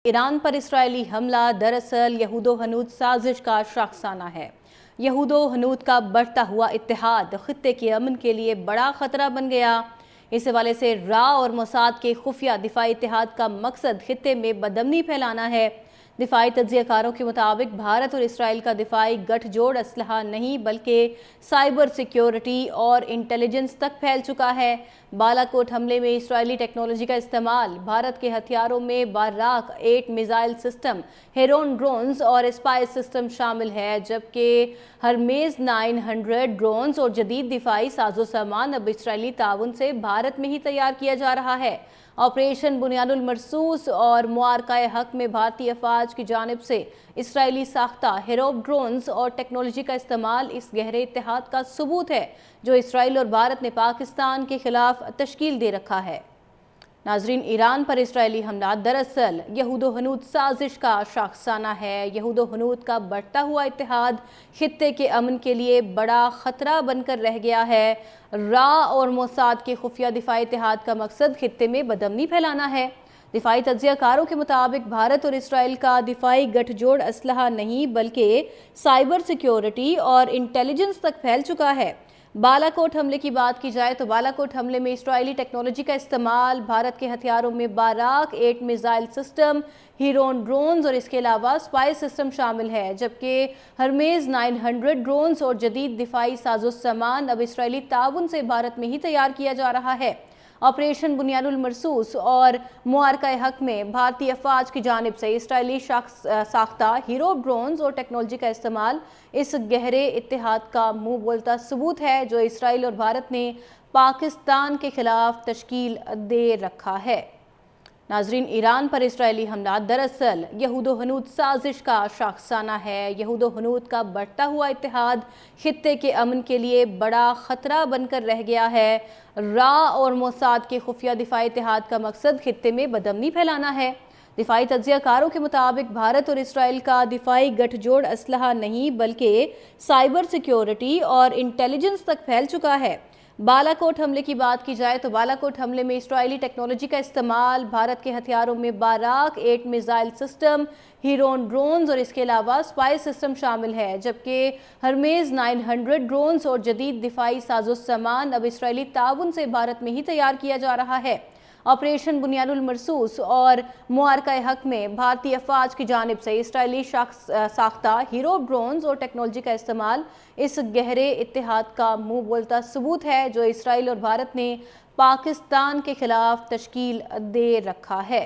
ایران پر اسرائیلی حملہ دراصل یہود و ہنود سازش کا شاخسانہ ہے۔ یہود و ہنود کا بڑھتا ہوا اتحاد خطے کے امن کے لیے بڑا خطرہ بن گیا۔ اس حوالے سے را اور موساد کے خفیہ دفاعی اتحاد کا مقصد خطے میں بدامنی پھیلانا ہے۔ دفاعی تجزیہ کاروں کے مطابق بھارت اور اسرائیل کا دفاعی گٹھ جوڑ اسلحہ نہیں بلکہ سائبر سیکیورٹی اور انٹیلیجنس تک پھیل چکا ہے۔ بالاکوٹ حملے میں اسرائیلی ٹیکنالوجی کا استعمال، بھارت کے ہتھیاروں میں باراک 8 میزائل سسٹم، ہیرون ڈرونز اور اسپائس سسٹم شامل ہے، جبکہ ہرمیز 900 ڈرونز اور جدید دفاعی ساز و سامان اب اسرائیلی تعاون سے بھارت میں ہی تیار کیا جا رہا ہے۔ آپریشن بنیاد المرصوص اور معرکہ حق میں بھارتی افواج کی جانب سے اسرائیلی ساختہ ہیروب ڈرونز اور ٹیکنالوجی کا استعمال اس گہرے اتحاد کا ثبوت ہے جو اسرائیل اور بھارت نے پاکستان کے خلاف تشکیل دے رکھا ہے۔ ناظرین، ایران پر اسرائیلی حملہ دراصل یہود و ہنود سازش کا شاخسانہ ہے۔ یہود و ہنود کا بڑھتا ہوا اتحاد خطے کے امن کے لیے بڑا خطرہ بن کر رہ گیا ہے۔ را اور موساد کے خفیہ دفاعی اتحاد کا مقصد خطے میں بدامنی پھیلانا ہے۔ دفاعی تجزیہ کاروں کے مطابق بھارت اور اسرائیل کا دفاعی گٹھ جوڑ اسلحہ نہیں بلکہ سائبر سیکیورٹی اور انٹیلیجنس تک پھیل چکا ہے۔ بالاکوٹ حملے کی بات کی جائے تو بالاکوٹ حملے میں اسرائیلی ٹیکنالوجی کا استعمال، بھارت کے ہتھیاروں میں باراک 8 میزائل سسٹم، ہیرون ڈرونز اور اس کے علاوہ اسپائس سسٹم شامل ہے، جبکہ ہرمیز 900 ڈرونز اور جدید دفاعی ساز و سامان اب اسرائیلی تعاون سے بھارت میں ہی تیار کیا جا رہا ہے۔ آپریشن بنیاد المرصوص اور معرکہ حق میں بھارتی افواج کی جانب سے اسرائیلی ساختہ ہیروب ڈرونز اور ٹیکنالوجی کا استعمال اس گہرے اتحاد کا منہ بولتا ثبوت ہے جو اسرائیل اور بھارت نے پاکستان کے خلاف تشکیل دے رکھا ہے۔ ناظرین، ایران پر اسرائیلی حملہ دراصل یہود و ہنود سازش کا شاخسانہ ہے۔ یہود و ہنود کا بڑھتا ہوا اتحاد خطے کے امن کے لیے بڑا خطرہ بن کر رہ گیا ہے۔ را اور موساد کے خفیہ دفاعی اتحاد کا مقصد خطے میں بدامنی پھیلانا ہے۔ دفاعی تجزیہ کاروں کے مطابق بھارت اور اسرائیل کا دفاعی گٹھ جوڑ اسلحہ نہیں بلکہ سائبر سیکیورٹی اور انٹیلیجنس تک پھیل چکا ہے۔ بالاکوٹ حملے کی بات کی جائے تو بالاکوٹ حملے میں اسرائیلی ٹیکنالوجی کا استعمال، بھارت کے ہتھیاروں میں باراک 8 میزائل سسٹم، ہیرون ڈرونز اور اس کے علاوہ اسپائس سسٹم شامل ہے، جبکہ ہرمیز 900 ڈرونز اور جدید دفاعی ساز و سامان اب اسرائیلی تعاون سے بھارت میں ہی تیار کیا جا رہا ہے۔ آپریشن بنیاد المرصوص اور معرکہ حق میں بھارتی افواج کی جانب سے اسرائیلی ساختہ ہیروب ڈرونز اور ٹیکنالوجی کا استعمال اس گہرے اتحاد کا منہ بولتا ثبوت ہے جو اسرائیل اور بھارت نے پاکستان کے خلاف تشکیل دے رکھا ہے۔